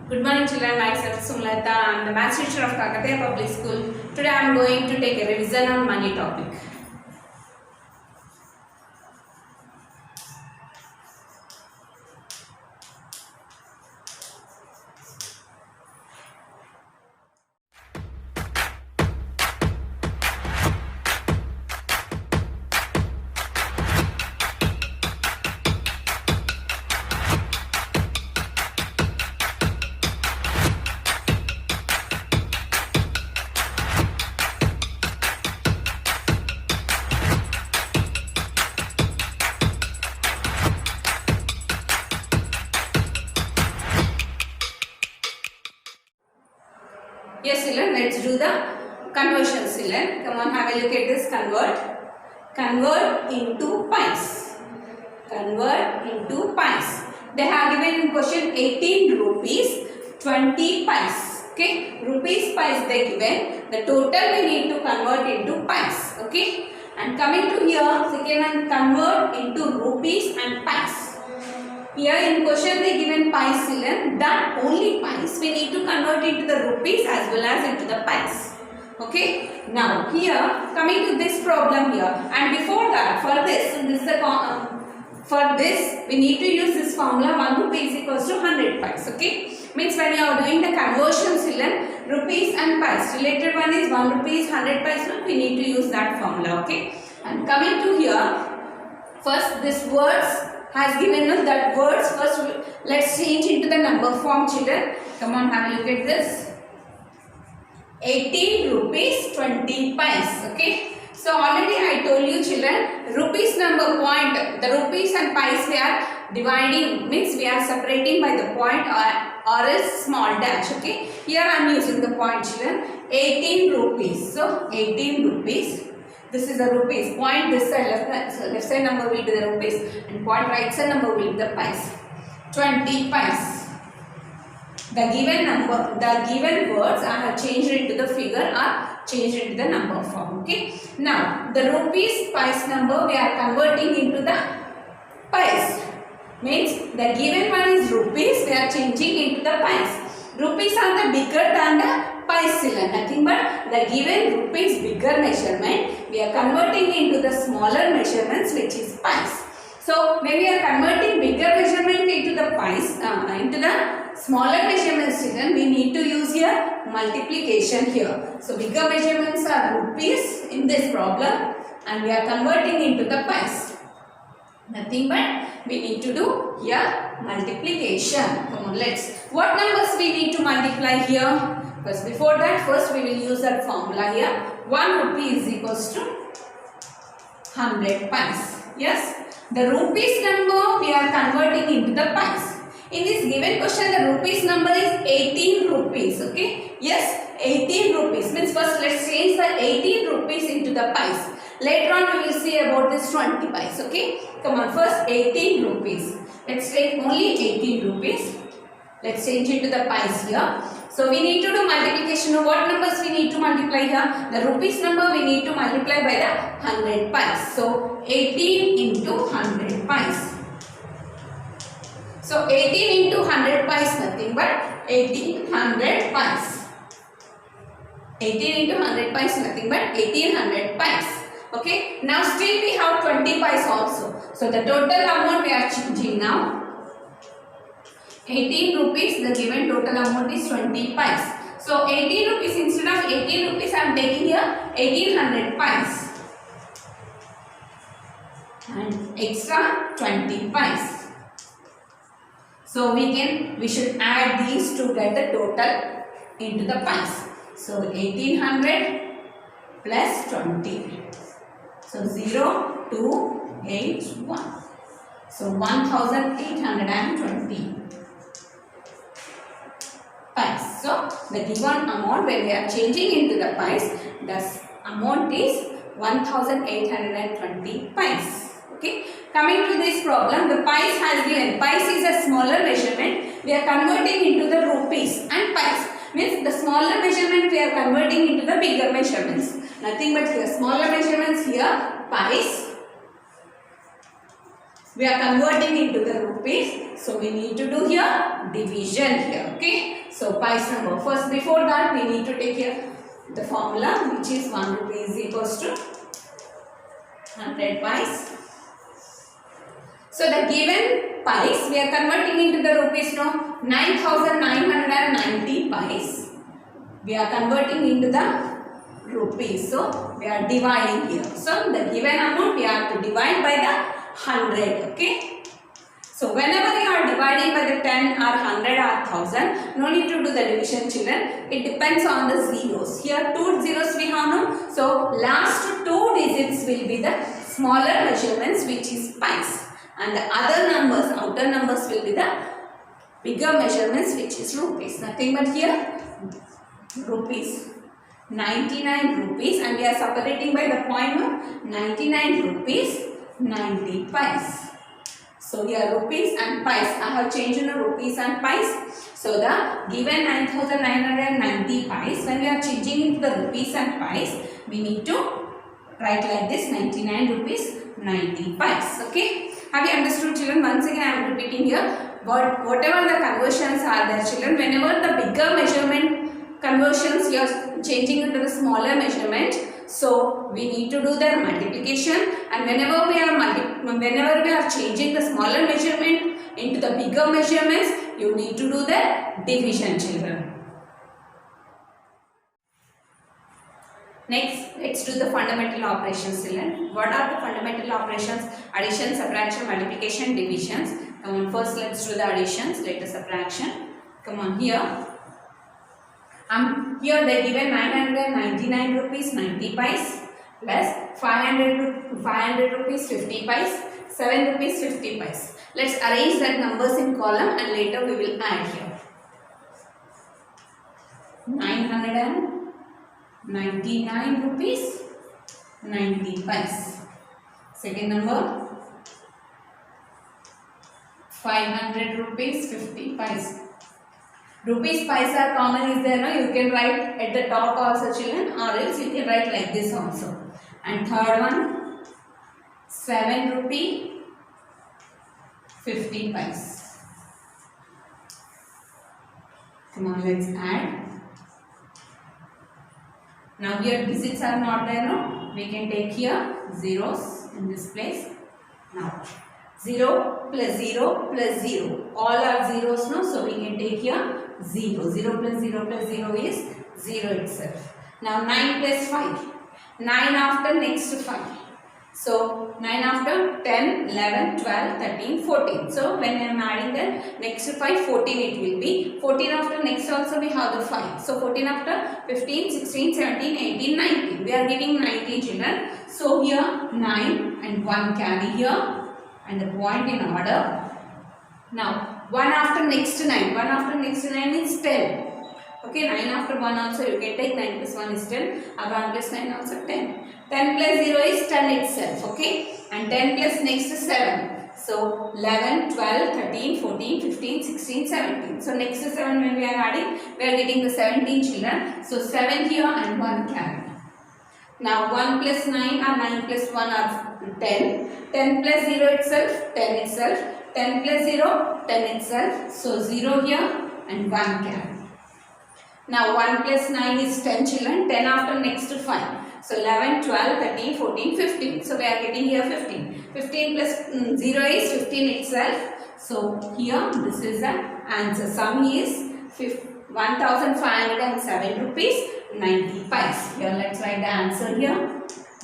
Good morning children, myself Sumlata. I am the maths teacher of Kakatiya Public School. Today I am going to take a revision on money topic. Yes children, let's do the conversion children. Come on, have a look at this. Convert into pies. Convert into pies. They have given in question 18 rupees 20 pies. Okay, rupees pies they given. The total we need to convert into pies. Okay, and coming to here, second one, convert into rupees and pies. Here in question they given pies children, that only pies we need to convert into the rupees as well as into the pies. Okay, now here coming to this problem here, and before that for this we need to use this formula 1 rupee is equals to 100 pies. Okay, means when you are doing the conversion children, rupees and pies, related one is 1 rupees 100 pies, so we need to use that formula. Okay, and coming to here, first this words has given us that words. First let's change into the number form children. Come on, have a look at this. 18 rupees 20 pies. Okay, so already I told you children, rupees number point, the rupees and pies we are dividing, means we are separating by the point or else small dash. Okay, here I am using the point children. 18 rupees, so 18 rupees. This is the rupees. Point this side, left side number will be the rupees, and point right side number will be the pies. 20 pies. The given number, the given words I have changed into the figure or changed into the number form. Okay. Now the rupees pies number we are converting into the pies. Means the given one is rupees, we are changing into the pies. Rupees are the bigger than the pies children. Nothing but the given rupees bigger measurement we are converting into the smaller measurements, which is pies. So when we are converting bigger measurement into the pies, into the smaller measurements children, we need to use here multiplication here. So bigger measurements are rupees in this problem, and we are converting into the pies. Nothing but we need to do here multiplication. Come on, let's. What numbers we need to multiply here? First, before that, first we will use that formula here. 1 rupee is equals to 100 pies. Yes, the rupees number we are converting into the pies. In this given question, the rupees number is 18 rupees. Okay, yes, 18 rupees means first let's change the 18 rupees into the pies. Later on we will see about this 20 pies. Okay, come on, first 18 rupees. Let's take only 18 rupees. Let's change it to the pies here. So we need to do multiplication of what numbers we need to multiply here? The rupees number we need to multiply by the 100 pies. So 18 into 100 pies. So 18 into 100 pies, nothing but 1800 pies. 18 into 100 pies, nothing but 1800 pies. Okay, now still we have 20 pies also. So the total amount we are changing now. 18 rupees, the given total amount is 20 pies. So 18 rupees, instead of 18 rupees I am taking here 1800 pies. And extra 20 pies. So we should add these to get the total into the pies. So 1800 plus 20. So 0, 2, 8, 1. So 1820 pies. So the given amount when we are changing into the pies, the amount is 1820 pies. Okay. Coming to this problem, the pies has given. Pies is a smaller measurement. We are converting into the rupees, and pies means the smaller measurement we are converting into the bigger measurements. Nothing but here smaller measurements here pies. we are converting into the rupees, so we need to do here division here. Okay, so pice number. First, before that, we need to take here the formula, which is 1 rupee is equals to 100 pice. So the given pice, we are converting into the rupees now. 9,990 pice. We are converting into the rupees. So we are dividing here. So the given amount we have to divide by the 100. Okay. So whenever you are dividing by the 10 or 100 or 1000, no need to do the division, children. It depends on the zeros. Here 2 zeros we have now. So last 2 digits will be the smaller measurements, which is pice. And the other numbers, outer numbers, will be the bigger measurements, which is rupees. Nothing but here rupees. 99 rupees, and we are separating by the point of 99 rupees 90 pice. So here rupees and pice, I have changed into rupees and pice. So the given 9,990 pice, when we are changing into the rupees and pice, we need to write like this, 99 rupees 90 pice. Okay. Have you understood, children? Once again I am repeating here. Whatever the conversions are there, children, whenever the bigger measurement conversions you are changing into the smaller measurement, so we need to do their multiplication, and whenever we are changing the smaller measurement into the bigger measurements, you need to do the division, children. Next, let's do the fundamental operations, children. What are the fundamental operations? Addition, subtraction, multiplication, divisions. Come on, first let's do the additions, later subtraction. Come on, here. Here they given 999 rupees 90 pice plus 500 rupees 50 pice, 7 rupees 50 pice. Let's arrange that numbers in column and later we will add here. 999 rupees 90 pice. Second number 500 rupees 50 pice. Rupees pice are common is there, no? You can write at the top also, children, or else you can write like this also. And third one 7 rupee 50 pice. Come on, let's add. Now here digits are not there, no? We can take here zeros in this place. Now 0 plus 0 plus 0. All are zeros, no? So we can take here 0. 0 plus 0 plus 0 is 0 itself. Now 9 plus 5. 9 after next 5. So 9 after 10, 11, 12, 13, 14. So when I am adding the next 5, 14 it will be. 14 after next also we have the 5. So 14 after 15, 16, 17, 18, 19. We are giving 19, children. So here 9 and 1 carry here. And the point in order. Now 1 after next 9. 1 after next 9 is 10. Okay, 9 after 1 also you can take 9 plus 1 is 10. And 1 plus 9 also 10. 10 plus 0 is 10 itself. Okay, and 10 plus next is 7. So 11, 12, 13, 14, 15, 16, 17. So next is 7 when we are adding, we are getting the 17, children. So 7 here and 1 carry. Now 1 plus 9 or 9 plus 1 are 10. 10 plus 0 itself, 10 itself. 10 plus 0, 10 itself. So 0 here and 1 carry. Now 1 plus 9 is 10, children. 10 after next 5. So 11, 12, 13, 14, 15. So we are getting here 15. 15 plus 0 is 15 itself. So here this is the answer. Sum is 1507 rupees 90 pice. Here let's write the answer here.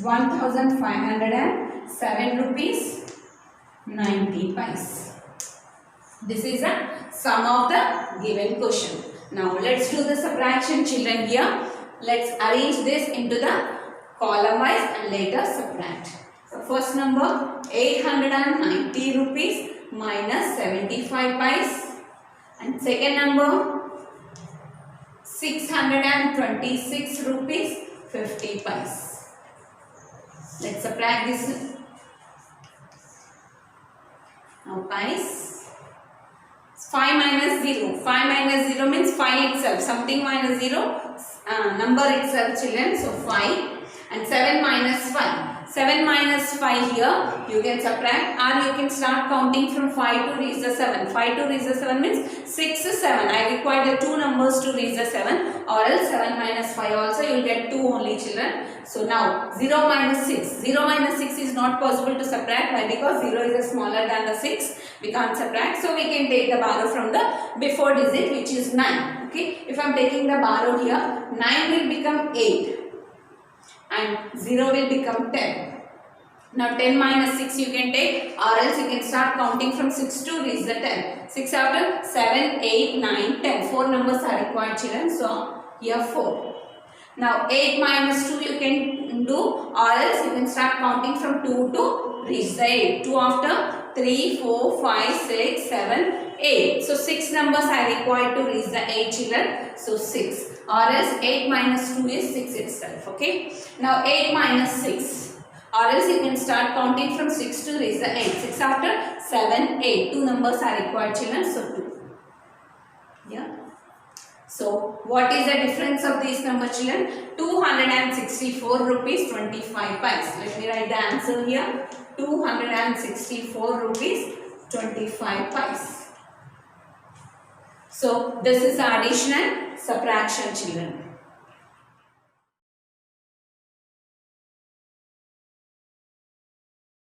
1507 rupees 90 pice. This is the sum of the given question. Now let's do the subtraction, children. Here let's arrange this into the column wise and later subtract. So first number 890 rupees minus 75 pice, and second number 626 rupees 50 pice. Let's subtract this. Now pice. 5 minus 0. 5 minus 0 means 5 itself. Something minus 0, number itself, children. So 5. And 7 minus 5. 7 minus 5 here, you can subtract, or you can start counting from 5 to reach the 7. 5 to reach the 7 means 6 is 7. I require the 2 numbers to reach the 7, or else 7 minus 5 also you will get 2 only, children. So now 0 minus 6. 0 minus 6 is not possible to subtract. Why? Because 0 is smaller than the 6. We can't subtract. So we can take the borrow from the before digit, which is 9. Okay. If I am taking the borrow here, 9 will become 8. And 0 will become 10. Now 10 minus 6 you can take, or else you can start counting from 6 to reach the 10. 6 after 7, 8, 9, 10. 4 numbers are required, children. So here 4. Now 8 minus 2 you can do, or else you can start counting from 2 to reach the 8. 2 after 3, 4, 5, 6, 7, 8. So 6 numbers are required to reach the 8, children. So 6. Or else 8 minus 2 is 6 itself. Okay. Now 8 minus 6. Or else you can start counting from 6 to reach the 8. 6 after 7, 8. 2 numbers are required, children. So 2. Yeah. So what is the difference of these numbers, children? 264 rupees 25 paise. Let me write the answer here. 264 rupees 25 paise. So this is addition and subtraction, children.